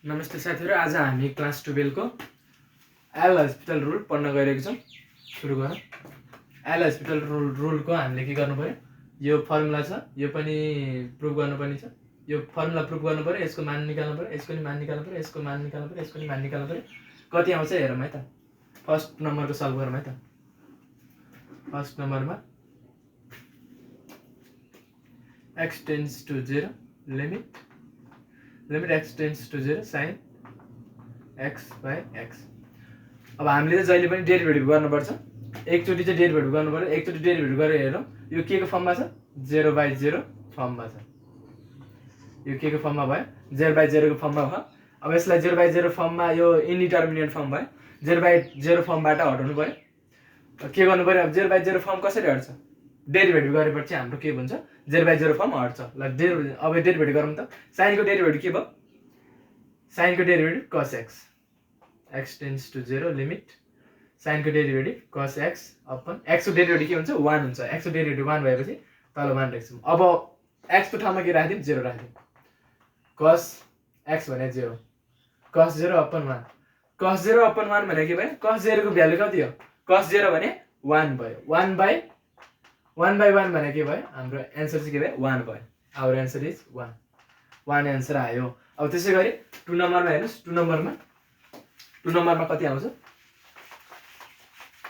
नमस्ते साथीहरु, आज हामी क्लास 12 को एल हस्पिटल रुल पढ्न गइरहेको छौं। सुरु गरौँ। एल हस्पिटल रुल को हामीले के गर्नु पर्यो? यो फर्मुला छ, यो पनि प्रुफ गर्नुपर्ने छ। यो फर्मुला प्रुफ गर्नु पर्यो, यसको मान निकाल्नु पर्यो, यसको नि मान निकाल्नु पर्यो, यसको मान निकाल्नु पर्यो, यसको नि मान निकाल्नु पर्यो। कति आउँछ हेरौँ है त। फर्स्ट नम्बरको सल्भ गरौँ है त। फर्स्ट नम्बरमा x tends to 0 limit x tends to 0 sin x by x। अब हामीले चाहिँ जहिले पनि डेरिभेटिभ गर्नुपर्छ। एकचोटी चाहिँ डेरिभेटिभ गर्नु पर्यो। एकचोटी डेरिभेटिभ गरेर हेरौँ यो के को फर्ममा छ, 0/0 फर्ममा छ। यो के को फर्ममा भयो, 0/0 को फर्ममा भयो। अब यसलाई 0/0 फर्ममा यो इन्डिटर्मिनेट फर्म भयो। 0/0 फर्मबाट हटाउनु पर्यो। के गर्नु पर्यो? अब 0/0 फर्म कसरी हट्छ? डेरिभेटिभ गरेपछि हाम्रो के हुन्छ, 0/0 फर्म हट्छ। ल अब डेरिभेटिभ गरौँ त। साइन को डेरिभेटिभ के भयो? साइन को derivative cos x। x tends to 0 limit sine को डेरिभेटिभ cos x अपन x को डेरिभेटिभ के हुन्छ? 1 हुन्छ। x को डेरिभेटिभ 1 भएपछि तल 1 राख्छौँ। अब x को ठाउँमा के राख्दियौँ? 0 राख्दियौँ। cos x भने 0, cos 0 अपन 1। cos 0 अपन 1 भने के भयो? cos 0 को भ्यालु कति हो? cos 0 भने 1 भयो। 1/1 भने के भयो? हाम्रो एन्सर चाहिँ के भयो? 1 भयो। Our answer is 1। 1 एन्सर आयो। अब त्यसै गरी 2 नम्बरमा हेर्नुस्। 2 नम्बरमा कति आउँछ?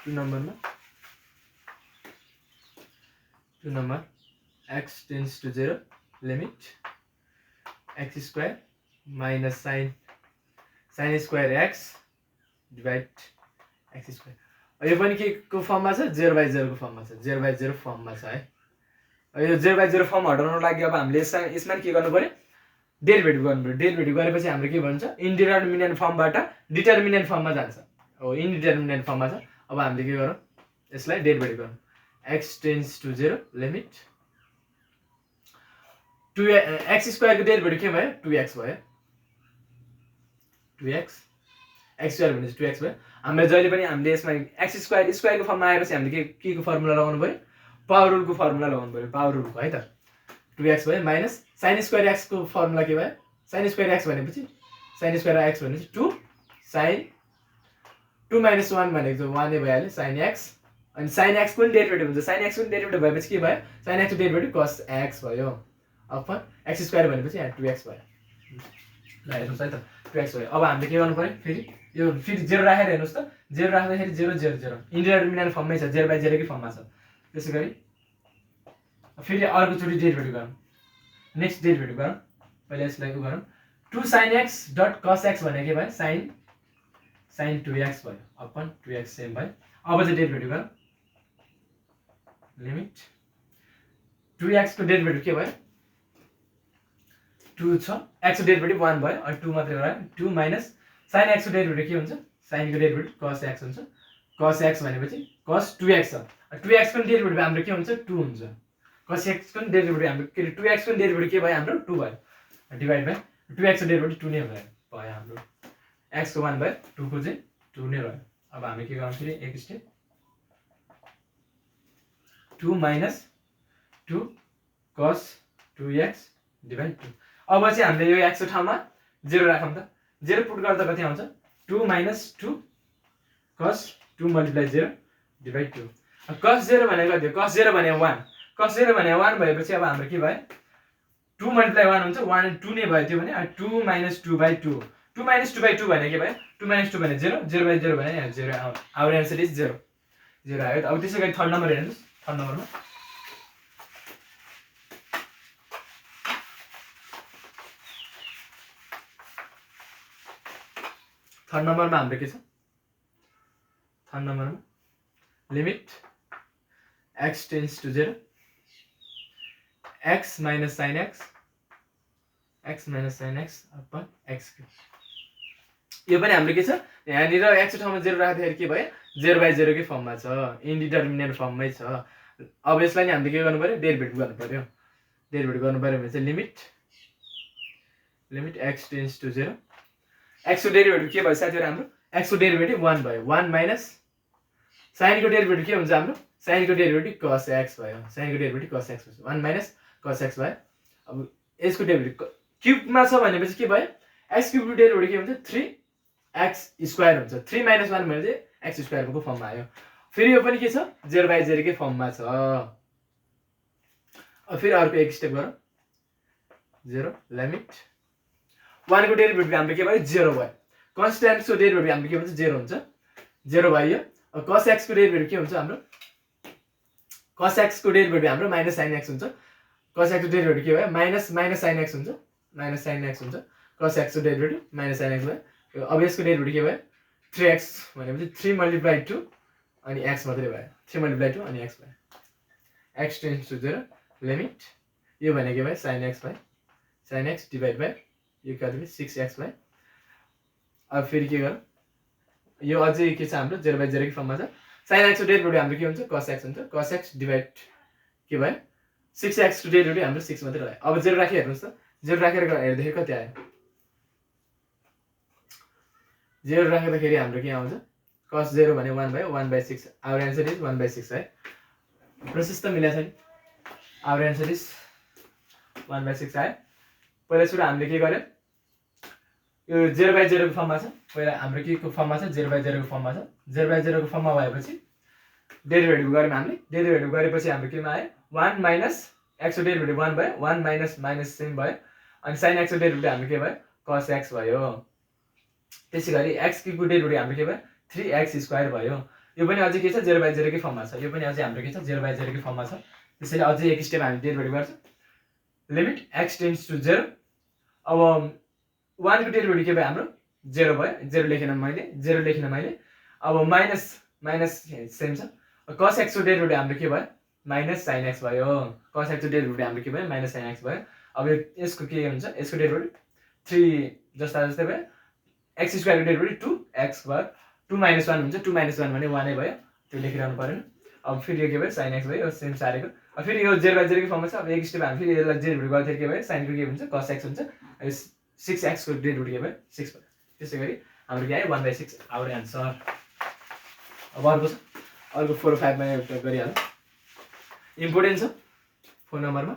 2 number x tends to 0 limit x square minus sin square x divide x square. यो पनि के को फर्ममा छ? 0/0 को फर्ममा छ। 0/0 फर्ममा छ है। यो 0/0 फर्म हटाउनको लागि अब हामीले यसमा के गर्नु पर्यो? डेरिभेटिभ गर्नु पर्यो। डेरिभेटिभ गरेपछि हाम्रो के भन्छ? इन्डिटर्मिनेन्ट फर्मबाट डिटर्मिनेन्ट फर्ममा जान्छ। हो, इन्डिटर्मिनेन्ट फर्ममा छ। अब हामीले के गरौँ? यसलाई डेरिभेटिभ गरौँ। x tends to 0 limit 2x square को डेरिभेटिभ के भयो? 2x भयो। 2x x स्क्वायर भनेपछि 2x भयो। हामीले जहिले पनि हामीले यसमा x स्क्वायर को फर्ममा आएपछि हामीले के को फर्मुला लगाउनु पर्यो? पावर रुल को फर्मुला लगाउनु पर्यो। पावर रुल को है त। 2x भयो माइनस sin स्क्वायर x को फर्मुला के भयो? sin स्क्वायर x भनेपछि 2 sin 2 - 1 भनेको 1 नै भइहाल्यो। sin x अनि sin x को नि डेरिभेटिभ हुन्छ। sin x को नि डेरिभेटिभ भएपछि के भयो? sin x को डेरिभेटिभ cos x भयो। अपन x स्क्वायर भनेपछि 2x भयो। ल हेर्नुस् है त, 2x भयो। अब हामीले के गर्नु पर्यो? फेरि 0 राखेर हेर्नुस् त। 0 राख्दाखेरि 0 0 0 इन्डिटर्मिनेन्ट फर्ममै छ। 0/0 कै फर्ममा छ। त्यसै गरी फेरि अर्कोचोटि डेरिभेटिभ गरौँ। नेक्स्ट डेरिभेटिभ गरौँ। पहिला यसलाई गरौँ। 2 sin x dot cos x भने के भयो? sin 2x भयो। अपन 2x सेम भयो। अब चाहिँ डेरिभेटिभ गरौँ। लिमिट 2x को डेरिभेटिभ के भयो? 2 छ। x को डेरिभेटिभ 1 भयो। अनि 2 मात्रै रह्यो। 2 माइनस sin x को डेरिभेटिभ के हुन्छ? sin को डेरिभेटिभ cos x हुन्छ। cos x भनेपछि cos 2x छ। 2x को डेरिभेटिभ हाम्रो के हुन्छ? 2 हुन्छ। cos x को डेरिभेटिभ हाम्रो के 2x को डेरिभेटिभ के भयो? हाम्रो 2 भयो। डिभाइड बाइ 2x को डेरिभेटिभ 2 नै भयो हाम्रो। x को 1 भयो, 2 को चाहिँ 2 नै रह्यो। अब हामी के गर्नु? फेरि एक step 2 minus 2 cos 2x divide 2। अब चाहिँ हामीले यो x को ठाउँमा 0 राखौँ त। 0 पुट गर्दा कति आउँछ? 2 minus 2 cos 2 multiply 0 divide 2। cos 0 भनेको कति हो? cos 0 भने 1। cos 0 भने 1 भएपछि अब हाम्रो के भयो? 2 मल्टिप्लाई 1 हुन्छ। 1 अनि 2 नै भयो त्यो भने 2 माइनस 2/2। 2 माइनस 2/2 भने के भयो? 2 माइनस 2 भने 0, 0/0 भने यहाँ 0 आयो। Our answer is 0। 0 आयो त। अब त्यसै गरी थर्ड नम्बर हेर्नुस्। थर्ड नम्बरमा हाम्रो के छ? थर्ड नम्बरमा limit x tends to 0 x minus sin x अपन x क्यूब। यो पनि हाम्रो के छ? यहाँनिर x को ठाउँमा 0 राख्दाखेरि के भयो? 0/0 कै फर्ममा छ। इन्डिटर्मिनेन्ट फर्ममै छ। अब यसलाई नि हामीले के गर्नु पर्यो? डेरिभेटिभ गर्नु पर्यो। डेरिभेटिभ गर्नु पर्यो भने चाहिँ limit x tends to 0 x को डेरिभेटिभ के भयो साथीहरु? हाम्रो x को डेरिभेटिभ 1 भयो। 1 माइनस sin को डेरिभेटिभ के हुन्छ हाम्रो? sin को डेरिभेटिभ cos x भयो। sin को derivative cos x 1 minus cos x भयो। अब यसको डेरिभेटिभ क्युबमा छ भनेपछि के भयो? एक्स क्युबको डेरिभेटिभ के हुन्छ 3x² हुन्छ 3 - 1 भने चाहिँ x² को फर्ममा आयो फेरि यो पनि के छ 0/0 कै फर्ममा छ अब फेरि अर्को एक स्टेप गरौँ 0 लिमिट 1 को डेरिभेटिभ हाम्रो के भयो 0 भयो कन्स्ट्यान्टको डेरिभेटिभ हाम्रो के हुन्छ 0 हुन्छ 0 भयो अब cos x को डेरिभेटिभ के हुन्छ हाम्रो cos x को डेरिभेटिभ हाम्रो माइनस sin x हुन्छ cos x को डेरिभेटिभ के भयो माइनस sin x हुन्छ माइनस sin x हुन्छ cos x को डेरिभेटिभ माइनस sin x भयो अब यसको डेरिभेटिभ के भयो 3x भनेपछि 3 × 2 अनि x मात्रै भयो 3 × 2 अनि x भयो x टेन्ड्स टु 0 लिमिट यो भनेको भयो sin x भयो sin x डिभाइड बाइ यो कति 6x भयो अब फेरि के गरौँ यो अझै के छ हाम्रो 0/0 कै फर्ममा छ sin x को डेरिभेटिभ हाम्रो के हुन्छ cos x हुन्छ cos x डिभाइड के भयो 6x को डेरिभेटिभ हाम्रो 6 मात्रै रह्यो अब 0 राखी हेर्नुस् त 0 राखेर हेर्दाखेरि कति आयो 0 राख्दाखेरि हाम्रो के आउँछ cos 0 भने 1 भयो 1/6 आवर आन्सर इज 1/6 है प्रशस्त मिलेछ नि आवर आन्सर इज 1/6 आयो पहिला सुरु हामीले के गर्यो यो 0/0 को फर्ममा छ पहिला हाम्रो के को फर्ममा छ 0/0 को फर्ममा छ 0/0 को फर्ममा भएपछि डेरिभेटिभ गर्यौं हामीले डेरिभेटिभ गरेपछि हाम्रो केमा आयो 1 - x को डेरिभेटिभ 1 भयो 1 - माइनस सेम भयो अनि sin x को डेरिभेटिभ हाम्रो के भयो cos x भयो त्यसैगरी x को डेरिभेटिभ हाम्रो के भयो 3x² भयो यो पनि अझै के छ 0/0 कै फर्ममा छ यो पनि अझै हाम्रो के छ 0/0 कै फर्ममा छ त्यसैले अझै एक स्टेप हामी डेरिभेटिभ गर्छौं लिमिट x टेन्ड्स टु 0 अब 1 को डेरिभेटिभ के भयो हाम्रो 0 भयो 0 लेखेन मैले अब माइनस सेम छ cos x को डेरिभेटिभ हाम्रो के भयो माइनस sin x भयो cos x को डेरिभेटिभ हाम्रो के भयो माइनस sin x भयो अब यसको के हुन्छ यसको डेरिभेटिभ 3 जस्ता जस्तै भयो x² को डेरिभेटिभ 2x भयो 2 - 1 हुन्छ 2 - 1 भने 1 नै भयो त्यो लेखिरहनु पर्दैन अब फेरि यो के भयो sin x भयो यो सेम सारेको अब फेरि यो 0/0 कै फर्ममा छ अब एक स्टेप हामी फेरि यसलाई डेरिभेटिभ गर्दाखेरि के भयो sin को के हुन्छ cos x हुन्छ 6x को डेरिभेटिभ के भयो 6 भयो त्यसैगरी हाम्रो के आयो 1/6 आवर आन्सर अब अर्को 4 र 5 मा एउटा गरिहालौँ इम्पोर्टेन्ट छ 4 नम्बरमा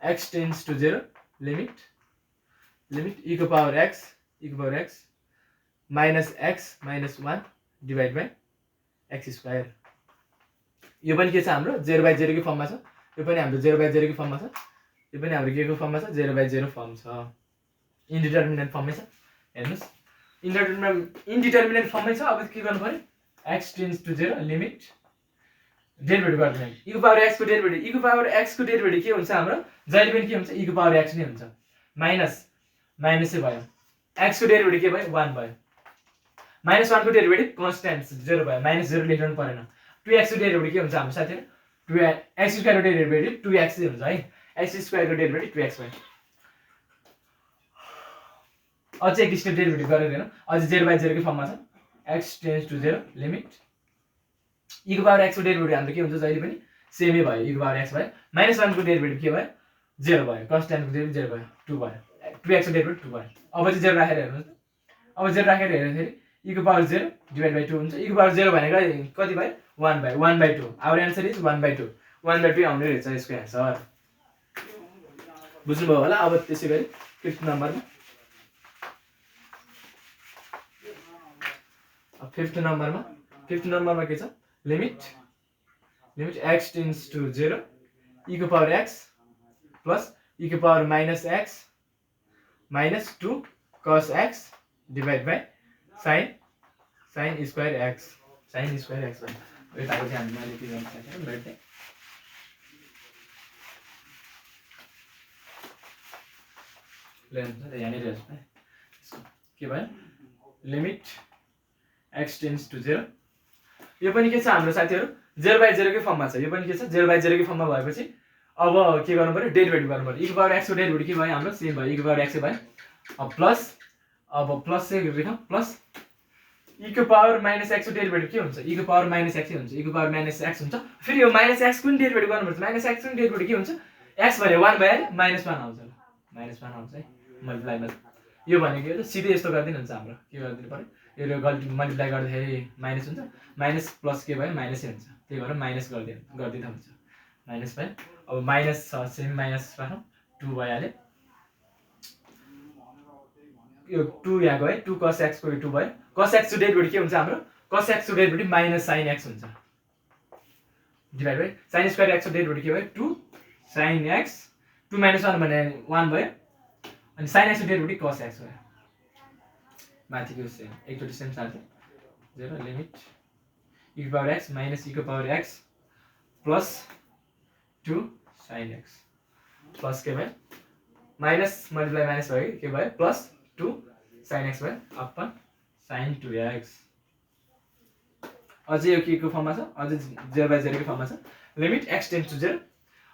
x tends to 0 limit e को power x minus x minus 1 divide by x² यो पनि के छ हाम्रो 0/0 कै फर्ममा छ यो पनि हाम्रो 0/0 कै फर्ममा छ यो पनि हाम्रो के को फर्ममा छ 0/0 फर्म छ इन्डिटर्मिनेन्ट फर्ममै छ हेर्नुस् इन्डिटर्मिनेन्ट फर्ममै छ अब के गर्नु पर्यो x tends to 0 limit derivative गर्दैन e को पावर x को डेरिभेटिभ के हुन्छ हाम्रो जहिले पनि के हुन्छ e को पावर x नै हुन्छ माइनसै भयो x को डेरिभेटिभ के भयो 1 भयो -1 को डेरिभेटिभ कन्स्ट्यान्ट 0 भयो -0 लेख्नु परेन 2x को डेरिभेटिभ के हुन्छ हाम्रो साथीहरु 2x² को डेरिभेटिभ 2x हुन्छ है x² को डेरिभेटिभ 2x भयो अझै एक स्टेप डेरिभेटिभ गरेर हेरौँ अझै 0/0 कै फर्ममा छ x tends to 0 limit e को पावर x को डेरिभेटिभ हाम्रो के हुन्छ जहिले पनि सेमै भयो e को पावर x भयो -1 को डेरिभेटिभ के भयो 0 भयो कन्स्ट्यान्ट को डेरिभेटिभ 0 भयो 2 भयो 2x को डेरिभेटिभ 2 भयो अब चाहिँ 0 राखेर हेर्नुस् अब 0 राखेर हेर्दाखेरि e को पावर 0 डिभाइड बाइ 2 हुन्छ e को पावर 0 भनेको कति भयो 1 भयो 1/2 आवर आन्सर इज 1/2 1/2 आउने रहेछ यसको आन्सर बुझ्नुभयो होला अब त्यसैगरी 5th नम्बरमा अब 5th नम्बरमा के छ limit x tends to 0 e को पावर x प्लस e को power -x minus 2 cos x divided by sin square x wait आएको चाहिँ हामीले के गर्न सक्छौँ वेट लेन्थ यहाँनिर हेर्नुस् है के भयो लिमिट x टेन्ड्स टु 0 यो पनि के छ हाम्रो साथीहरु 0/0 कै फर्ममा छ यो पनि के छ 0/0 कै फर्ममा भएपछि अब के गर्नु पर्यो डेरिभेटिभ गर्नु पर्यो e को पावर x को डेरिभेटिभ के भयो हाम्रो सेम भयो e को पावर x भयो अब प्लस चाहिँ लेखौँ प्लस e को पावर -x को डेरिभेटिभ के हुन्छ e को पावर -x हुन्छ e को पावर -x हुन्छ फेरि यो -x को डेरिभेटिभ गर्नुपर्छ -x को डेरिभेटिभ के हुन्छ x भने 1 भयो -1 आउँछ ल -1 आउँछ है मल्टिप्लाई मा यो भनेको त सिधै यस्तो गर्दिन हुन्छ हाम्रो के गर्दिनु पर्यो यो गल्ती मल्टिप्लाई गर्दाखेरि माइनस हुन्छ माइनस प्लस के भयो माइनसै हुन्छ त्यही भएर माइनस गर्दिँदा हुन्छ माइनस भयो अब माइनस छ सेम माइनस राखौँ 2 भइहाल्यो यो 2 यहाँ गयो 2 cos x को 2 भयो cos x को डेरिभेटिभ के हुन्छ हाम्रो cos x को डेरिभेटिभ माइनस sin x हुन्छ divide by sin square x को डेरिभेटिभ के भयो 2 sin x 2 - 1 भने 1 भयो अनि sin x को डेरिभेटिभ cos x भयो माथिको सेम एकचोटी सेम साथै 0 लिमिट e को पावर x माइनस e को power x plus 2 sin x plus के भयो माइनस मल्टिप्लाई माइनस भयो के भयो प्लस 2 sin x भयो अपन sin 2x अझै यो के को फर्ममा छ अझै 0/0 को फर्ममा छ लिमिट x टेन्ड्स टु 0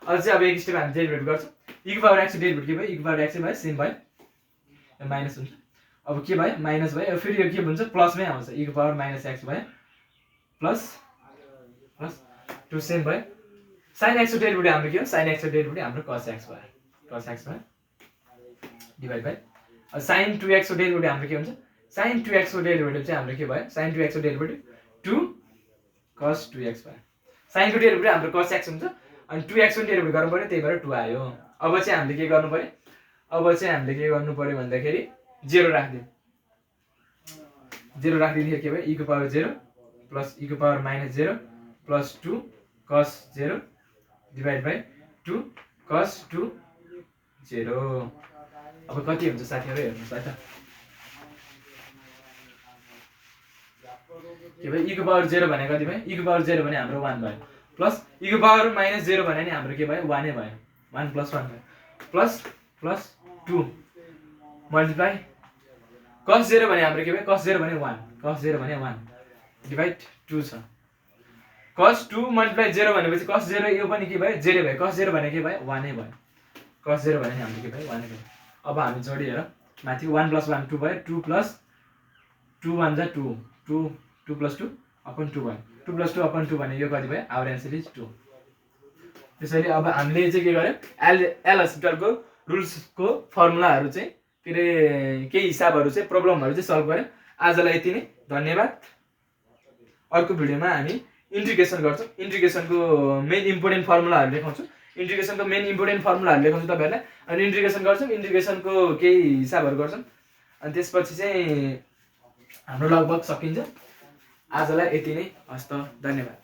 अझै अब एक स्टेप हामी डेरिभेटिभ गर्छौं e को पावर x को डेरिभेटिभ के भयो e को पावर x भयो सेम भयो माइनस हुन्छ अब के भयो माइनस भयो फेरि यो के हुन्छ प्लसमै आउँछ e को पावर माइनस x भयो प्लस 2 सेम भयो sin x को डेरिभेटिभ हाम्रो के हो sin x को डेरिभेटिभ हाम्रो cos x भयो डिभाइड बाइ sin 2x को डेरिभेटिभ हाम्रो के हुन्छ sin 2x को डेरिभेटिभ चाहिँ हाम्रो के भयो sin 2x को डेरिभेटिभ 2 cos 2x भयो sin को डेरिभेटिभ हाम्रो cos x हुन्छ अनि 2x को डेरिभेटिभ गर्नु पर्यो त्यही भएर 2 आयो अब चाहिँ हामीले के गर्नु पर्यो भन्दाखेरि 0 राख्दियौ 0 राख्दिँदाखेरि के भयो e को पावर 0 प्लस e को power minus 0 plus 2 cos 0 divide by 2 cos 2 0 अब कति हुन्छ साथीहरु हेर्नुस् है त के भयो e को पावर 0 भने कति भयो e को पावर 0 भने हाम्रो 1 भयो प्लस e को पावर माइनस 0 भने नि हाम्रो के भयो 1 नै भयो 1 प्लस 1 भयो प्लस 2 मल्टिप्लाई cos 0 भने हाम्रो के भयो cos 0 भने 1 डिभाइड 2 छ cos 2 मल्टिप्लाई 0 भनेपछि cos 0 यो पनि के भयो 0 भयो cos 0 भने के भयो 1 नै भयो cos 0 भने हाम्रो के भयो 1 नै भयो अब हामी जोडी हेर माथि 1 + 1 2 भयो 2 + 2 1 जा 2 2 2 + 2 अपन 2 भयो 2 + 2 अपन 2 भने यो कति भयो आवर आन्सर इज 2 त्यसैले अब हामीले चाहिँ के गर्यो एल हस्पिटलको रुल्सको फर्मुलाहरु चाहिँ फेरि केही हिसाबहरु चाहिँ प्रब्लमहरु चाहिँ सल्भ गर्यो आजलाई यति नै धन्यवाद अर्को भिडियोमा हामी इन्टिग्रेसन गर्छौं इन्टिग्रेसनको मेन इम्पोर्टेन्ट फर्मुलाहरु लेखाउँछु इन्टिग्रेसनको मेन इम्पोर्टेन्ट फर्मुलाहरु लेखाउँछु तपाईहरुलाई अनि इन्टिग्रेसन गर्छौं इन्टिग्रेसनको केही हिसाबहरु गर्छौं अनि त्यसपछि चाहिँ हाम्रो लगभग सकिन्छ आजलाई यति नै हस्त धन्यवाद